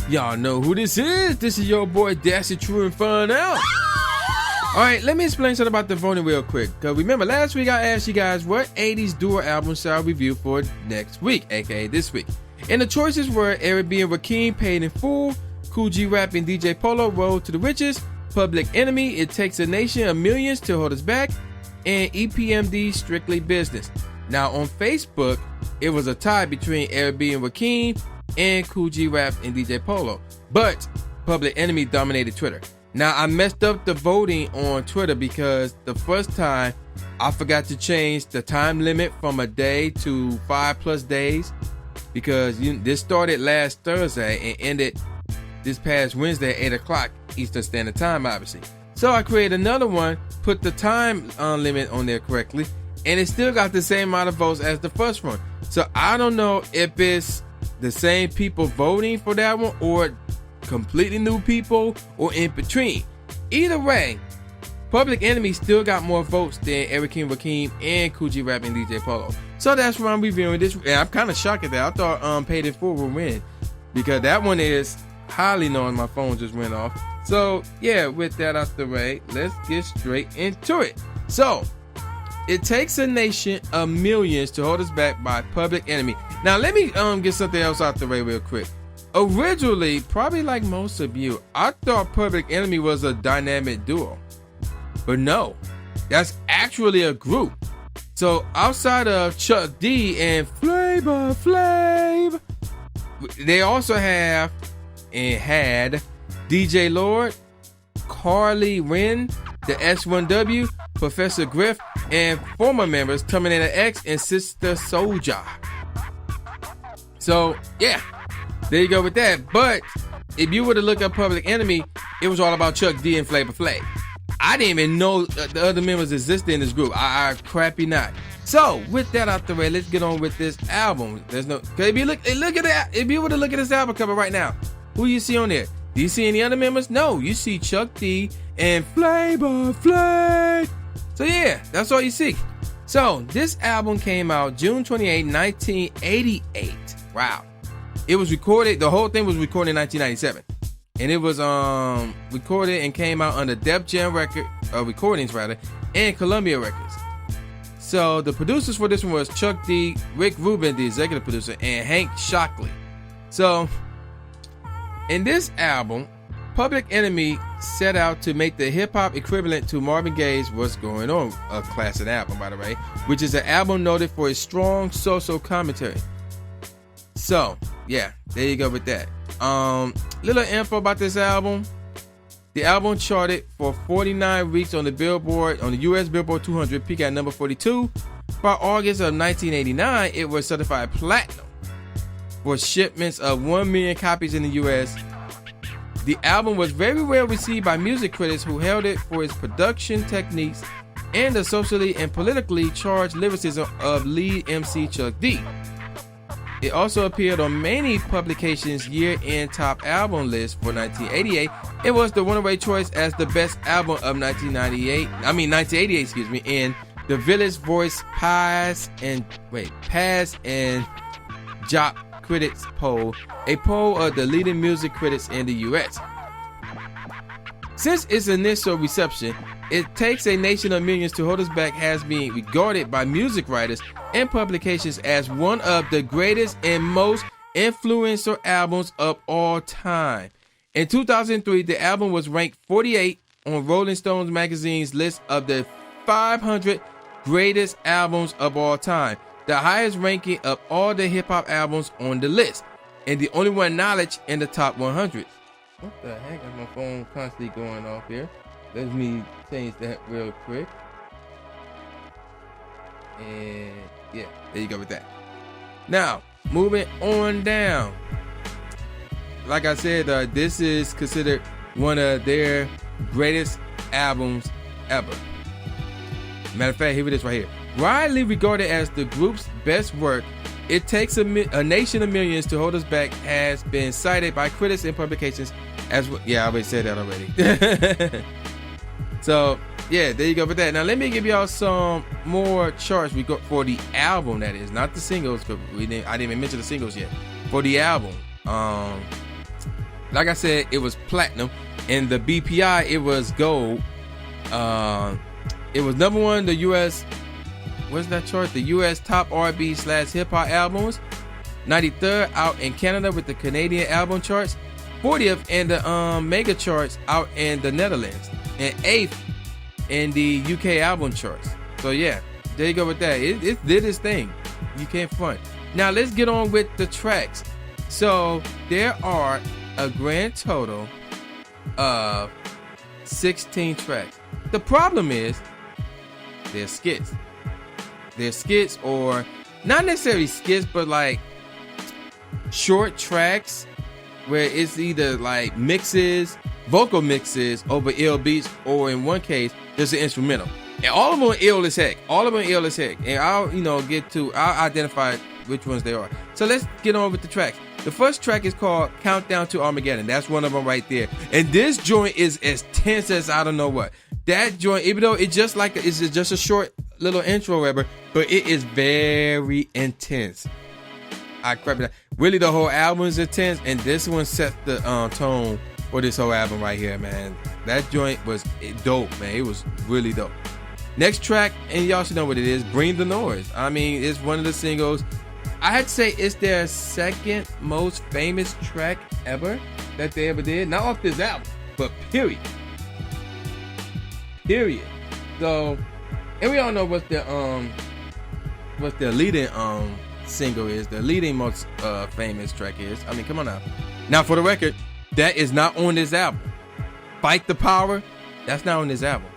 Y'all know who this is. This is your boy Dashy True Inferno. Alright, let me explain something about the voting real quick. Because remember, last week I asked you guys what 80s duo albums shall I review for next week, aka this week. And the choices were Eric B and Rakim, Paid in Full, Kool G Rap and DJ Polo, Road to the Riches, Public Enemy, It Takes a Nation of Millions to Hold Us Back, and EPMD, Strictly Business. Now on Facebook, it was a tie between Eric B and Rakim and Kool G Rap and DJ Polo. But Public Enemy dominated Twitter. Now, I messed up the voting on Twitter because the first time I forgot to change the time limit from a day to 5+ days because this started last Thursday and ended this past Wednesday at 8 o'clock Eastern Standard Time, obviously. So I created another one, put the time limit on there correctly, and it still got the same amount of votes as the first one. So I don't know if it's the same people voting for that one or completely new people or in between. Either way, Public Enemy still got more votes than Eric B and Rakim and Kool G Rap and DJ Polo. So that's why I'm reviewing this. And I'm kind of shocked at that. I thought Paid in Full would win because that one is highly known. My phone just went off. So yeah, with that out the way, let's get straight into it. So It Takes a Nation of Millions to Hold Us Back by Public Enemy. Now let me get something else out the way real quick. Originally, probably like most of you, I thought Public Enemy was a dynamic duo. But no, that's actually a group. So outside of Chuck D and Flavor Flav, they also have and had DJ Lord, Carly Wynn, the S1W, Professor Griff, and former members Terminator X and Sister Soldier. So yeah, there you go with that. But if you were to look up Public Enemy, it was all about Chuck D and Flavor Flav. I didn't even know the other members existed in this group. I crappy not. So with that out the way, let's get on with this album. There's no. If you look at that, if you were to look at this album cover right now, who you see on there? Do you see any other members? No, you see Chuck D and Flavor Flav. So yeah, that's all you see. So this album came out June 28, 1988. Wow. It was recorded, the whole thing was recorded in 1997. And it was recorded and came out under Def Jam Recordings and Columbia Records. So the producers for this one was Chuck D, Rick Rubin, the executive producer, and Hank Shockley. So in this album, Public Enemy set out to make the hip-hop equivalent to Marvin Gaye's What's Going On, a classic album by the way, which is an album noted for its strong social commentary. So yeah, there you go with that. Little info about this album. The album charted for 49 weeks on the US Billboard 200, peak at number 42. By August of 1989, it was certified platinum for shipments of 1 million copies in the US. The album was very well received by music critics who hailed it for its production techniques and the socially and politically charged lyricism of lead MC Chuck D. It also appeared on many publications' year-end top album list for 1988. It was the runaway choice as the best album of 1988, in the Village Voice Pass and Jop Critics poll, a poll of the leading music critics in the US. Since its initial reception, It Takes a Nation of Millions to Hold Us Back has been regarded by music writers and publications as one of the greatest and most influential albums of all time. In 2003, the album was ranked 48 on Rolling Stones magazine's list of the 500 greatest albums of all time, the highest ranking of all the hip-hop albums on the list, and the only one acknowledged in the top 100. What the heck is my phone constantly going off here? Let me change that real quick. And yeah, there you go with that. Now, moving on down. Like I said, this is considered one of their greatest albums ever. Matter of fact, here it is right here. Widely regarded as the group's best work, It Takes a Nation of Millions to Hold Us Back has been cited by critics and publications as well. Yeah, I already said that already. So yeah, there you go with that. Now let me give y'all some more charts we got for the album, that is, not the singles, because I didn't even mention the singles yet. For the album, Like I said, it was platinum, and the BPI, it was gold. It was number one in the US. What's that chart? The US top R&B/hip-hop albums. 93rd out in Canada with the Canadian album charts. 40th in the mega charts out in the Netherlands, and 8th in the UK album charts. So yeah, there you go with that. It did its thing. You can't front. Now let's get on with the tracks. So there are a grand total of 16 tracks. The problem is there's skits. There's skits, or not necessarily skits, but like short tracks where it's either like mixes, vocal mixes over ill beats, or in one case, there's an instrumental. And all of them are ill as heck. All of them are ill as heck. And I'll identify which ones they are. So let's get on with the tracks. The first track is called Countdown to Armageddon. That's one of them right there. And this joint is as tense as I don't know what. That joint, even though it's just a short little intro rapper, but it is very intense. Really, the whole album is intense, and this one set the tone for this whole album right here, man. That joint was dope, man. It was really dope. Next track, and y'all should know what it is, Bring the Noise. I mean, it's one of the singles. I had to say it's their second most famous track ever that they ever did. Not off this album, but period. So, and we all know what the leading single is. The leading most famous track is. I mean, come on now. Now, for the record, that is not on this album. Fight the Power, that's not on this album.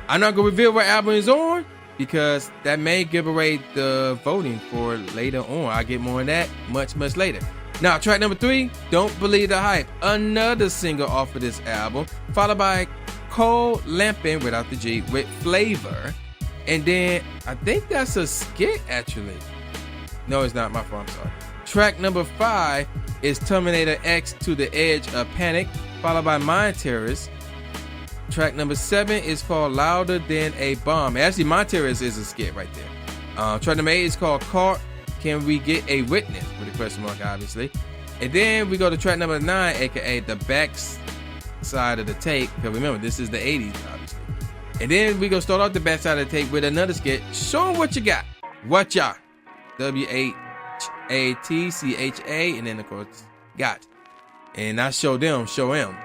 I'm not gonna reveal what album is on because that may give away the voting for later on. I'll get more on that much later. Now, track number 3, Don't Believe the Hype, another single off of this album, followed by Cold Lampin' without the G with Flavor, and then I think that's a skit actually. No, it's not. My fault. I'm sorry. Track number 5 is Terminator X To the Edge of Panic, followed by Mind Terrorist. Track number 7 is called Louder Than a Bomb. Actually, Mind Terrorist is a skit right there. Track number 8 is called Caught. Can We Get a Witness? With a question mark, obviously. And then we go to track number 9, aka the back side of the tape. Because remember, this is the 80s, obviously. And then we gonna start off the back side of the tape with another skit. Show 'em what you got. What ya? WATCHA, and then of course got, and I show them, show him,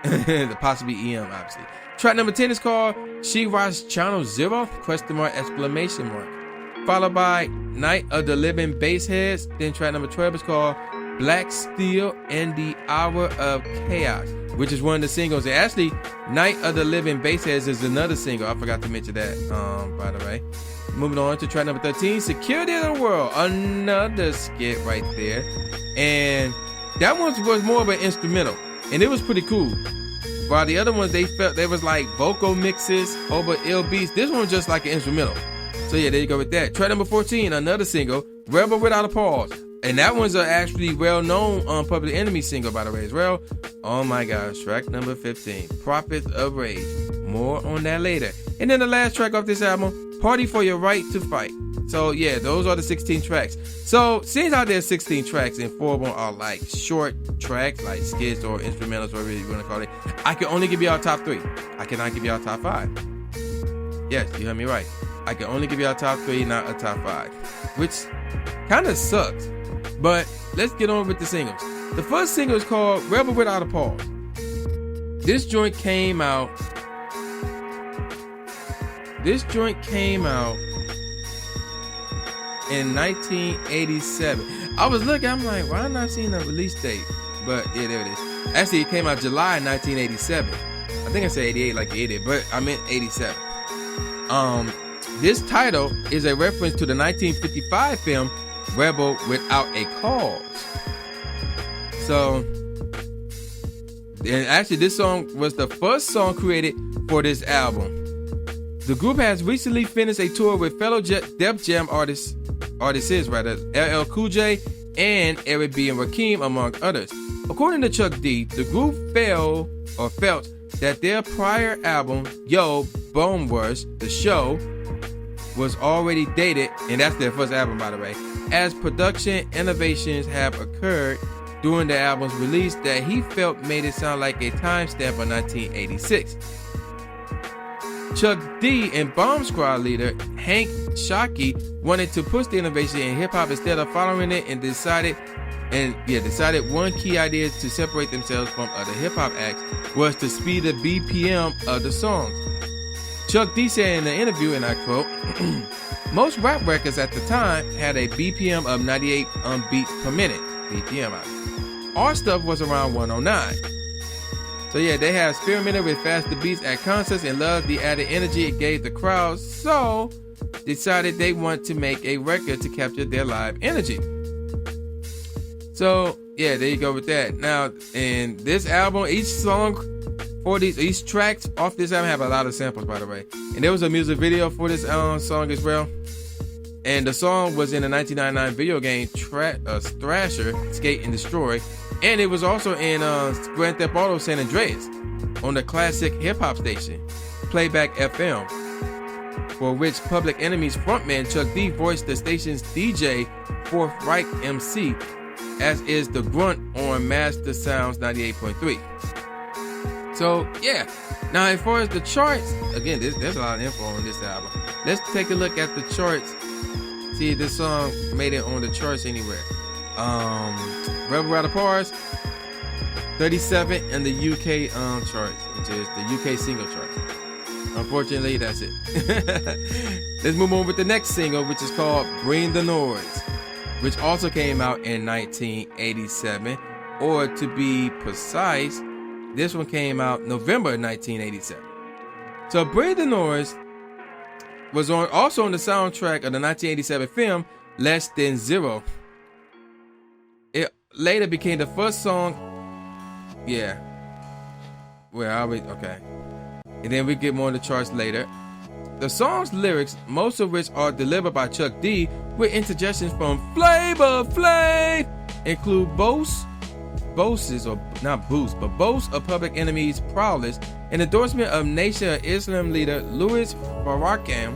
the possibly EM, obviously. Track number 10 is called She Rocks Channel 0 question mark exclamation mark, followed by Night of the Living Bassheads. Then track number 12 is called Black Steel and the Hour of Chaos, which is one of the singles. And actually, Night of the Living Bassheads is another single. I forgot to mention that, by the way. Moving on to track number 13, Security of the World, another skit right there. And that one was more of an instrumental, and it was pretty cool. While the other ones, they was like vocal mixes over ill beats. This one was just like an instrumental. So yeah, there you go with that. Track number 14, another single, Rebel Without a Pause. And that one's a actually well-known Public Enemy single, by the way, as well. Oh my gosh, track number 15, Prophets of Rage. More on that later. And then the last track off this album, Party for Your Right to Fight. So yeah, those are the 16 tracks. So since out there's 16 tracks and 4 of them are like short tracks, like skits or instrumentals, whatever you want to call it, I can only give y'all top 3. I cannot give y'all top 5. Yes, you heard me right. I can only give y'all top 3, not a top 5, which kind of sucks. But let's get on with the singles. The first single is called Rebel Without a Pause. This joint came out in 1987. I was looking, I'm like, why am I not seeing a release date? But yeah, there it is. Actually, it came out July 1987. I think I said 88 like 80, but I meant 87. This title is a reference to the 1955 film Rebel Without a Cause. So, and actually this song was the first song created for this album. The group has recently finished a tour with fellow Def Jam artists LL Cool J and Eric B and Rakim, among others. According to Chuck D, the group felt that their prior album, Yo, Bone Wars, The Show, was already dated, and that's their first album, by the way, as production innovations have occurred during the album's release that he felt made it sound like a timestamp of 1986. Chuck D and Bomb Squad leader Hank Shockey wanted to push the innovation in hip-hop instead of following it, and decided one key idea to separate themselves from other hip-hop acts was to speed the BPM of the songs. Chuck D said in the interview, and I quote, "Most rap records at the time had a BPM of 98 beats per minute. BPM. Our stuff was around 109. So yeah, they have experimented with faster beats at concerts and loved the added energy it gave the crowd, so decided they want to make a record to capture their live energy." So yeah, there you go with that. Now, in this album, each tracks off this album have a lot of samples, by the way. And there was a music video for this song as well. And the song was in the 1999 video game Thrasher, Skate and Destroy. And it was also in Grand Theft Auto San Andreas on the classic hip-hop station, Playback FM, for which Public Enemy's frontman Chuck D voiced the station's DJ, Fourth Reich MC, as is the grunt on Master Sounds 98.3. So, yeah. Now, as far as the charts, again, there's a lot of info on this album. Let's take a look at the charts. See if this song made it on the charts anywhere. Rebel Without a Pause, 37 in the UK charts, which is the UK single charts. Unfortunately, that's it. Let's move on with the next single, which is called Bring the Noise, which also came out in 1987, or to be precise, this one came out November 1987. So Bring the Noise was also on the soundtrack of the 1987 film Less Than Zero. It later became the first song. Yeah. Where are we? Okay. And then we get more on the charts later. The song's lyrics, most of which are delivered by Chuck D, with interjections from Flavor Flav, include boasts of Public Enemy's prowess, an endorsement of Nation of Islam leader Louis Farrakhan,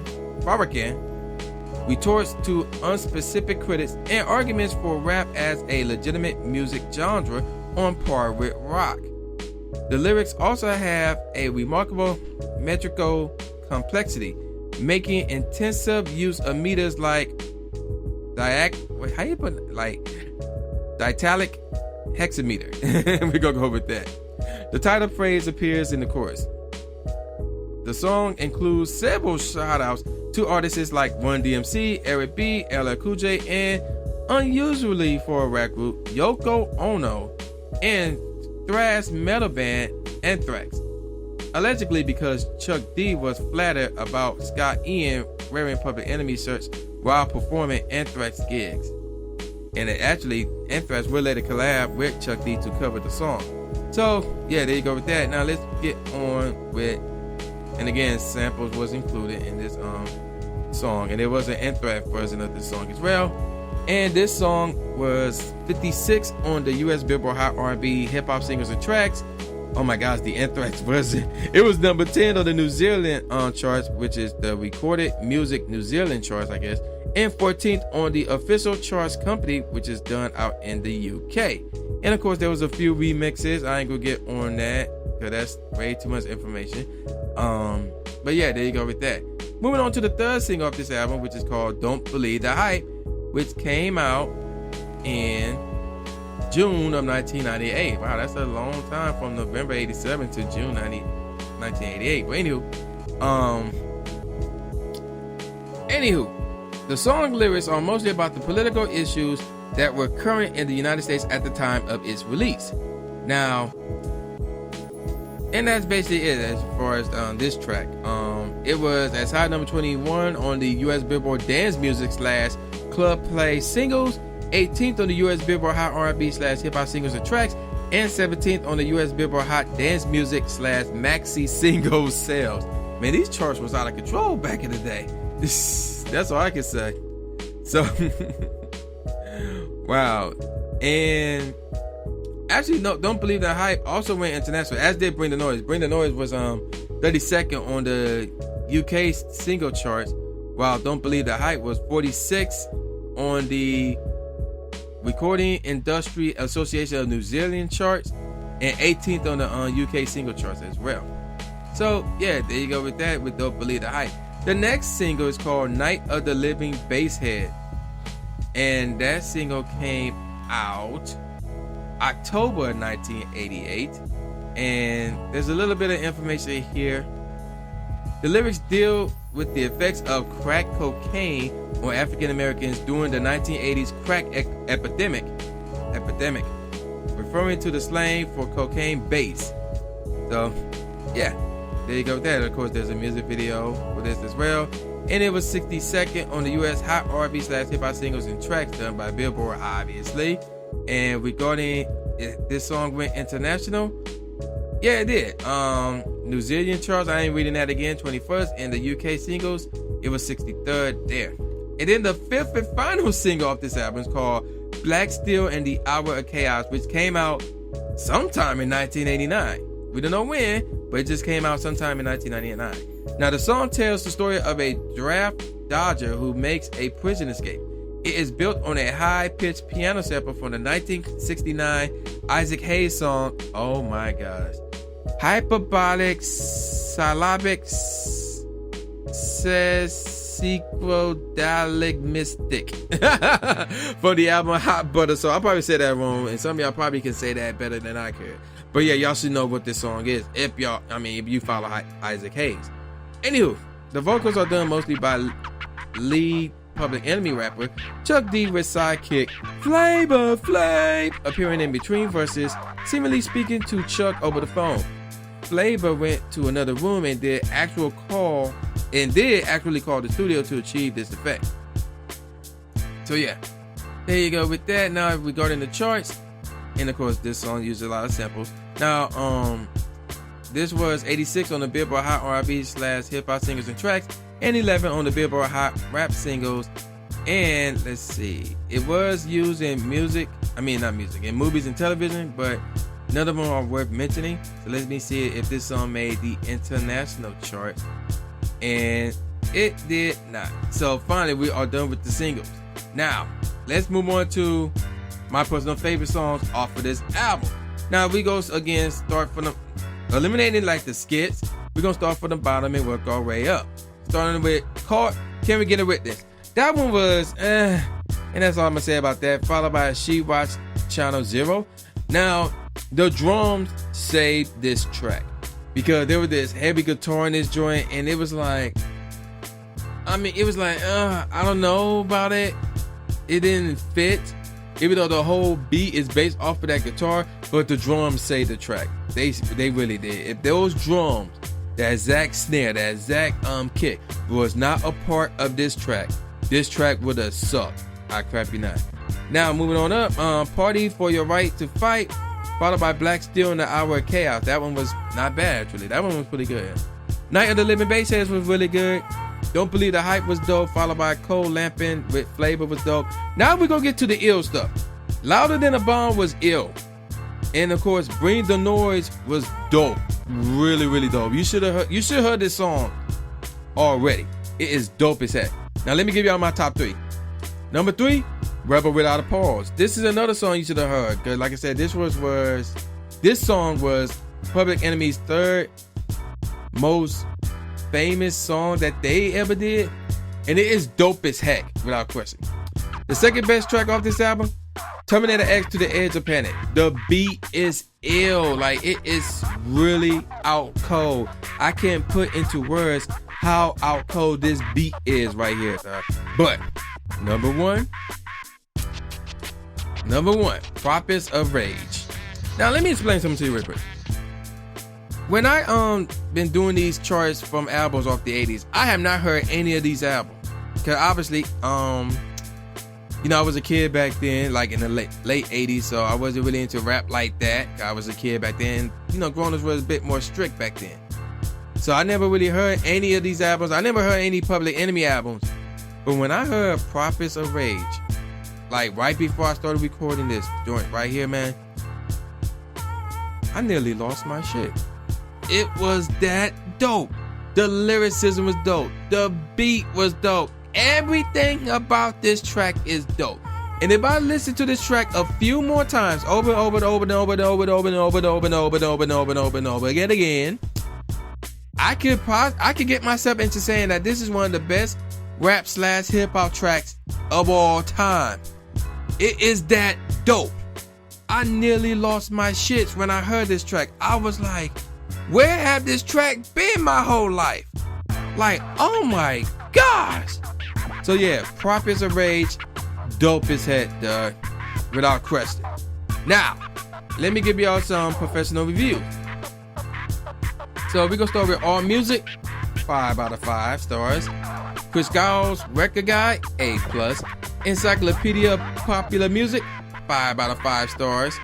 retorts to unspecific critics, and arguments for rap as a legitimate music genre on par with rock. The lyrics also have a remarkable metrical complexity, making intensive use of meters like diatonic hexameter. We're gonna go with that. The title phrase appears in the chorus. The song includes several shout-outs to artists like Run DMC, Eric B, LL Cool J, and unusually for a rap group, Yoko Ono, and thrash metal band Anthrax. Allegedly because Chuck D was flattered about Scott Ian wearing Public Enemy shirts while performing Anthrax gigs. And Anthrax will later collab with Chuck D to cover the song. So, yeah, there you go with that. Now let's get on with, and again, samples was included in this song, and there was an Anthrax version of this song as well. And this song was 56 on the US Billboard Hot R&B Hip Hop Singles and Tracks. Oh my gosh, the Anthrax version. It was number 10 on the New Zealand charts, which is the Recorded Music New Zealand charts, I guess, and 14th on the Official Charts Company, which is done out in the UK. And of course, there was a few remixes. I ain't gonna get on that because that's way too much information. But yeah, there you go with that. Moving on to the third single of this album, which is called Don't Believe the Hype, which came out in June of 1998. Wow, that's a long time from November 87 to June 1988. But anywho, the song lyrics are mostly about the political issues that were current in the United States at the time of its release. Now, and that's basically it as far as this track. It was as high number 21 on the US Billboard Dance Music / Club Play Singles, 18th on the US Billboard Hot R&B / Hip Hop Singles and Tracks, and 17th on the US Billboard Hot Dance Music / Maxi Singles sales. Man, these charts was out of control back in the day. That's all I can say. So, wow. And actually, no, Don't Believe the Hype also went international, as did Bring the Noise. Bring the Noise was 32nd on the UK single charts, while Don't Believe the Hype was 46 on the Recording Industry Association of New Zealand charts, and 18th on the UK single charts as well. So yeah, there you go with that, with Don't Believe the Hype. The next single is called Night of the Living Basshead, and that single came out October 1988, and there's a little bit of information here. The lyrics deal with the effects of crack cocaine on African Americans during the 1980s crack epidemic, referring to the slang for cocaine base. So yeah, there you go with that. Of course, there's a music video for this as well, and it was 62nd on the US Hot R&B/hip-hop singles and tracks done by Billboard, obviously. And regarding if this song went international, yeah, it did. New Zealand charts, I ain't reading that again, 21st, and the UK singles, it was 63rd there. And then the fifth and final single off this album is called Black Steel and the Hour of Chaos, which came out sometime in 1989. We don't know when, but it just came out sometime in 1999. Now, the song tells the story of a draft dodger who makes a prison escape. It is built on a high-pitched piano sample from the 1969 Isaac Hayes song, oh my gosh, Hyperbolic Syllabic Sequodalic Mystic for the album Hot Butter. So I probably said that wrong, and some of y'all probably can say that better than I could. But yeah, y'all should know what this song is if you follow Isaac Hayes. Anywho, the vocals are done mostly by lead Public Enemy rapper Chuck D with sidekick Flavor Flav appearing in between verses, seemingly speaking to Chuck over the phone. Flavor went to another room and did actually call the studio to achieve this effect. So yeah, there you go with that. Now regarding the charts, and of course this song uses a lot of samples. Now this was 86 on the Billboard Hot R&B/hip-hop singles and tracks, and 11 on the Billboard Hot Rap Singles. And let's see, it was used in in movies and television, but none of them are worth mentioning. So let me see if this song made the international chart, and it did not. So finally, we are done with the singles. Now let's move on to my personal favorite songs off of this album. Now we go again, start from the eliminating like the skits. We're gonna start from the bottom and work our way up. Starting with Caught, Can We Get It With This? That one was and that's all I'm gonna say about that. Followed by She Watched Channel Zero. Now the drums saved this track because there was this heavy guitar in this joint, and it was like, I don't know about it. It didn't fit, even though the whole beat is based off of that guitar, but the drums saved the track. They really did. If those drums, that exact snare, that exact kick was not a part of this track would have sucked. I crap you not. Now moving on up, Party for Your Right to Fight, followed by Black Steel and the Hour of Chaos. That one was not bad actually. That one was pretty good. Night of the Living Bassheads was really good. Don't Believe the Hype was dope, followed by Cold Lampin' with Flavor was dope. Now we're gonna get to the ill stuff. Louder Than a Bomb was ill. And of course, Bring the Noise was dope. Really, really dope. You should have heard this song already. It is dope as heck. Now let me give y'all my top 3. Number 3, Rebel Without a Pause. This is another song you should have heard. Cause like I said, this song was Public Enemy's third most famous song that they ever did. And it is dope as heck, without question. The second best track off this album, Terminator X To the Edge of Panic. The beat is ill. Like, it is really out cold. I can't put into words how out cold this beat is right here, sir. But number one, Prophets of Rage. Now let me explain something to you real quick. When I been doing these charts from albums off the 80s, I have not heard any of these albums. Cause obviously, I was a kid back then, like in the late 80s, so I wasn't really into rap like that. I was a kid back then. Grown-ups was a bit more strict back then. So I never really heard any of these albums. I never heard any Public Enemy albums. But when I heard Prophets of Rage, like right before I started recording this joint right here, man, I nearly lost my shit. It was that dope. The lyricism was dope. The beat was dope. Everything about this track is dope. And if I listen to this track a few more times, over and over and over and over and over and over and over and over and over and over and over and over and over again, I could get myself into saying that this is one of the best rap / hip hop tracks of all time. It is that dope. I nearly lost my shits when I heard this track. I was like, where have this track been my whole life? Like, oh my gosh. So yeah, Prophets of Rage, dope as heck, dog, without question. Now, let me give y'all some professional reviews. So we're gonna start with All Music, 5 out of 5 stars. Chris Gow's Record Guide, A+. Encyclopedia Popular Music, 5 out of 5 stars.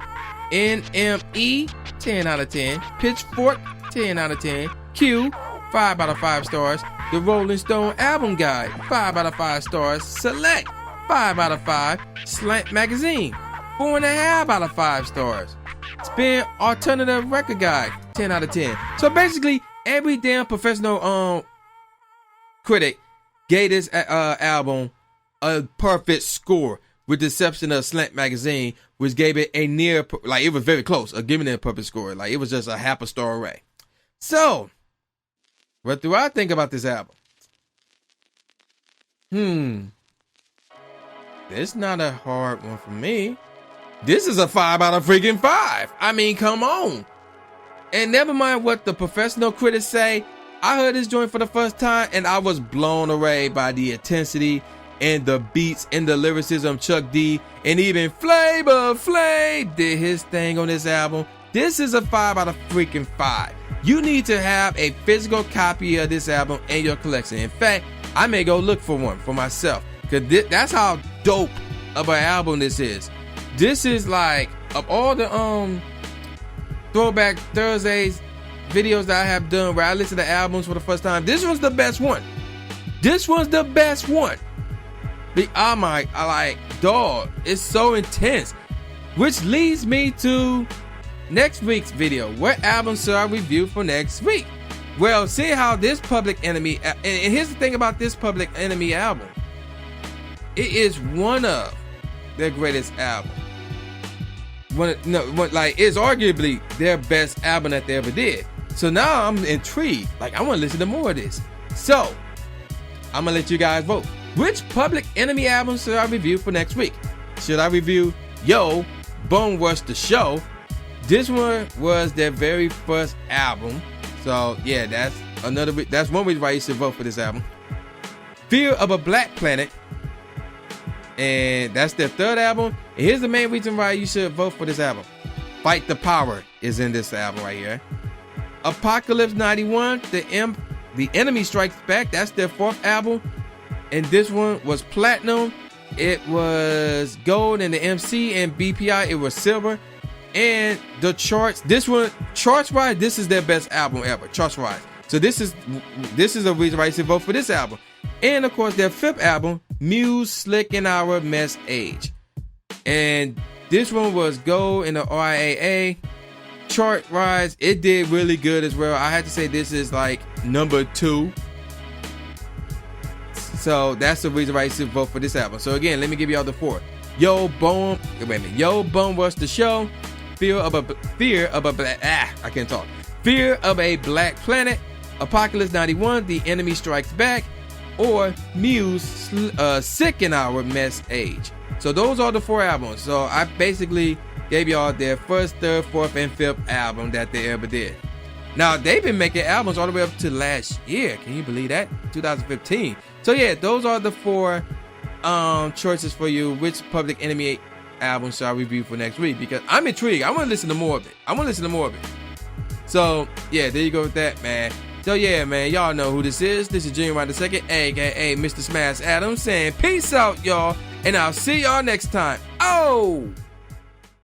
NME, 10 out of 10. Pitchfork, 10 out of 10. Q, 5 out of 5 stars. The Rolling Stone Album Guide, 5 out of 5 stars. Select, 5 out of 5. Slant Magazine, 4.5 out of 5 stars. Spin Alternative Record Guide, 10 out of 10. So basically, every damn professional critic gave this album a perfect score, with the exception of Slant Magazine, which gave it a near, like, it was very close of giving it a perfect score. Like, it was just a half a star away. So, what do I think about this album? It's not a hard one for me. This is a 5 out of freaking 5. I mean, come on. And never mind what the professional critics say, I heard this joint for the first time and I was blown away by the intensity and the beats and the lyricism. Chuck D and even Flavor Flav did his thing on this album. This is a 5 out of freaking 5. You need to have a physical copy of this album in your collection. In fact, I may go look for one for myself, because that's how dope of an album this is. This is like, of all the Throwback Thursdays videos that I have done where I listen to albums for the first time, this was the best one. This was the best one. I like, dog, it's so intense. Which leads me to next week's video. What album should I review for next week? Well, seeing how this Public Enemy, and here's the thing about this Public Enemy album, it is one of their greatest albums. It's arguably their best album that they ever did. So now I'm intrigued. Like, I want to listen to more of this. So I'm gonna let you guys vote. Which Public Enemy album should I review for next week? Should I review Yo, Bone Rush the Show? This one was their very first album. So yeah, that's one reason why you should vote for this album. Fear of a Black Planet, and that's their third album. And here's the main reason why you should vote for this album. Fight the Power is in this album right here. Apocalypse 91, The Enemy Strikes Back, that's their fourth album. And this one was platinum. It was gold in the MC, and BPI it was silver. And the charts, this one, charts wise, this is their best album ever, charts wise. So this is a reason why you should vote for this album. And of course, their fifth album, Muse, Slick in Our Mess Age. And this one was gold in the RIAA. Chart wise, it did really good as well. I had to say this is like number 2. So that's the reason why you should vote for this album. So again, let me give y'all the 4. Yo, Bone Rush the Show. Fear of a Black Planet. Apocalypse 91, The Enemy Strikes Back. Or Muse, Sick in Our Mess Age. So those are the 4 albums. So I basically gave y'all their first, third, fourth, and fifth album that they ever did. Now, they've been making albums all the way up to last year. Can you believe that? 2015. So yeah, those are the 4 choices for you. Which Public Enemy album shall I review for next week? Because I'm intrigued. I want to listen to more of it. So yeah, there you go with that, man. So yeah, man, y'all know who this is. This is Junior Ryan II, aka Mr. Smash Adams, saying peace out, y'all, and I'll see y'all next time. Oh!